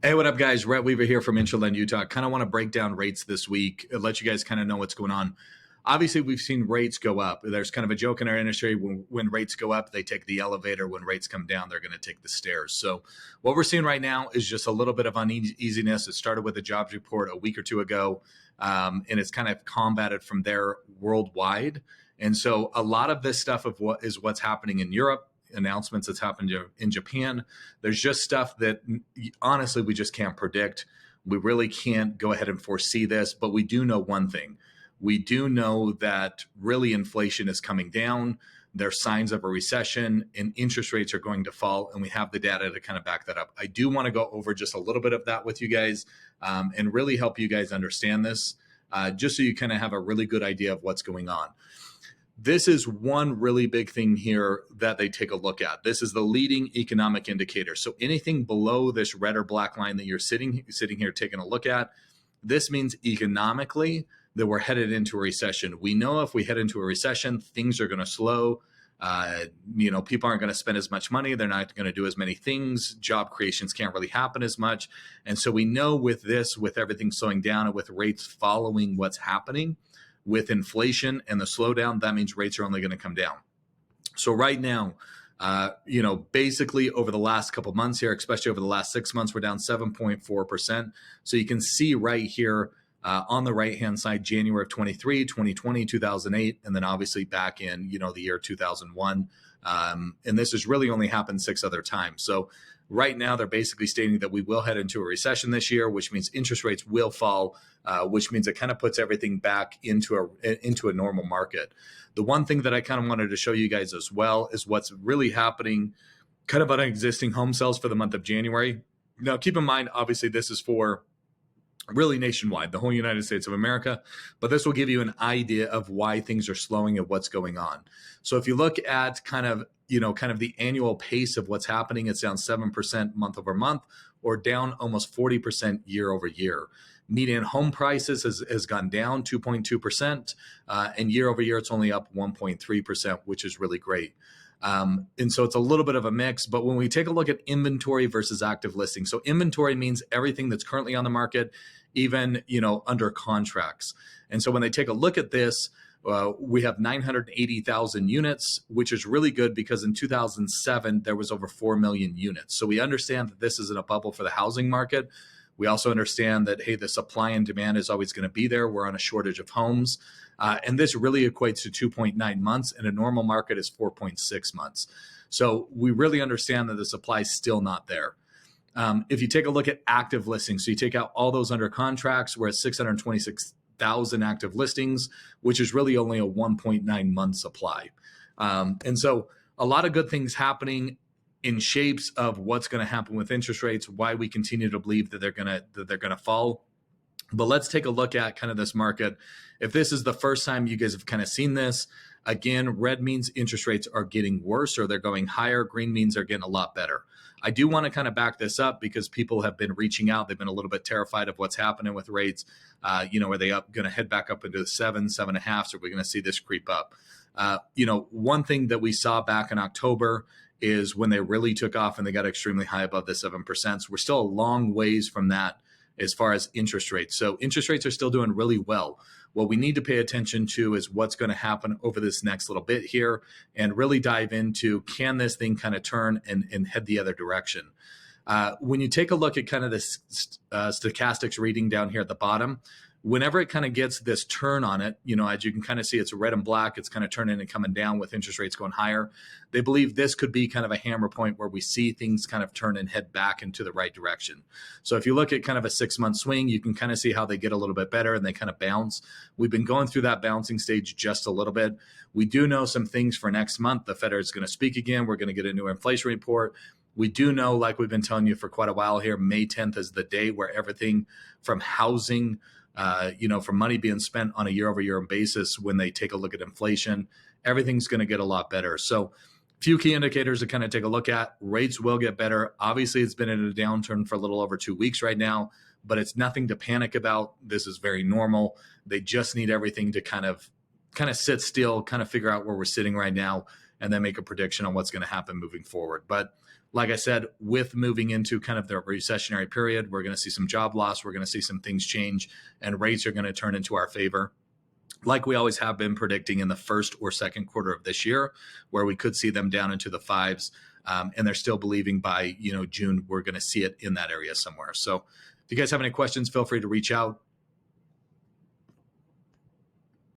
Hey, what up, guys? Rhett Weaver here from Intraland Utah. Kind of want to break down rates this week, let you guys kind of know what's going on. Obviously, we've seen rates go up. There's kind of a joke in our industry when rates go up, they take the elevator. When rates come down, they're going to take the stairs. So, what we're seeing right now is just a little bit of uneasiness. It started with a jobs report a week or two ago, and it's kind of combated from there worldwide. And so, a lot of this stuff of what's happening in Europe, announcements that's happened in Japan. There's just stuff that honestly we just can't predict. We really can't go ahead and foresee this, but we do know one thing. We do know that really inflation is coming down. There's signs of a recession and interest rates are going to fall, and we have the data to kind of back that up. I do want to go over just a little bit of that with you guys and really help you guys understand this, just so you kind of have a really good idea of what's going on. This is one really big thing here that they take a look at. This is the leading economic indicator. So anything below this red or black line that you're sitting here taking a look at, this means economically that we're headed into a recession. We know if we head into a recession, things are going to slow. People aren't going to spend as much money. They're not going to do as many things. Job creations can't really happen as much. And so we know with this, with everything slowing down and with rates following what's happening, with inflation and the slowdown, that means rates are only going to come down. So right now, basically over the last couple of months here, especially over the last 6 months, we're down 7.4%. So you can see right here on the right-hand side, January of 23, 2020, 2008, and then obviously back in, the year 2001. And this has really only happened 6 other times. So right now, they're basically stating that we will head into a recession this year, which means interest rates will fall, which means it kind of puts everything back into a normal market. The one thing that I kind of wanted to show you guys as well is what's really happening kind of on existing home sales for the month of January. Now, keep in mind, obviously, this is for really nationwide, the whole United States of America, but this will give you an idea of why things are slowing and what's going on. So if you look at kind of the annual pace of what's happening, it's down 7% month over month, or down almost 40% year over year. Median home prices has gone down 2.2%, and year over year, it's only up 1.3%, which is really great. And so it's a little bit of a mix, but when we take a look at inventory versus active listing, so inventory means everything that's currently on the market, even, under contracts. And so when they take a look at this, we have 980,000 units, which is really good because in 2007, there was over 4 million units. So we understand that this isn't a bubble for the housing market. We also understand that, hey, the supply and demand is always going to be there. We're on a shortage of homes. And this really equates to 2.9 months, and a normal market is 4.6 months. So we really understand that the supply is still not there. If you take a look at active listings, so you take out all those under contracts, we're at 626,000 active listings, which is really only a 1.9 month supply. And so a lot of good things happening in shapes of what's going to happen with interest rates, why we continue to believe that they're going to fall. But let's take a look at kind of this market. If this is the first time you guys have kind of seen this, again, red means interest rates are getting worse or they're going higher. Green means they're getting a lot better. I do want to kind of back this up because people have been reaching out. They've been a little bit terrified of what's happening with rates. Are they going to head back up into the 7.5? So we're going to see this creep up. One thing that we saw back in October is when they really took off and they got extremely high above the 7%. So we're still a long ways from that as far as interest rates. So interest rates are still doing really well. What we need to pay attention to is what's going to happen over this next little bit here and really dive into, can this thing kind of turn and head the other direction? When you take a look at kind of this stochastics reading down here at the bottom, whenever it kind of gets this turn on it, as you can kind of see, it's red and black, it's kind of turning and coming down with interest rates going higher. They believe this could be kind of a hammer point where we see things kind of turn and head back into the right direction. So if you look at kind of a 6-month swing, you can kind of see how they get a little bit better and they kind of bounce. We've been going through that bouncing stage just a little bit. We do know some things for next month. The Fed is going to speak again. We're going to get a new inflation report. We do know, like we've been telling you for quite a while here, May 10th is the day where everything from housing, from money being spent on a year-over-year basis, when they take a look at inflation, everything's going to get a lot better. So few key indicators to kind of take a look at. Rates will get better. Obviously, it's been in a downturn for a little over 2 weeks right now, but it's nothing to panic about. This is very normal. They just need everything to kind of sit still, kind of figure out where we're sitting right now, and then make a prediction on what's going to happen moving forward. But Like I said, with moving into kind of the recessionary period, we're going to see some job loss. We're going to see some things change, and rates are going to turn into our favor, like we always have been predicting in the first or second quarter of this year, where we could see them down into the fives. And they're still believing by June we're going to see it in that area somewhere. So if you guys have any questions, feel free to reach out.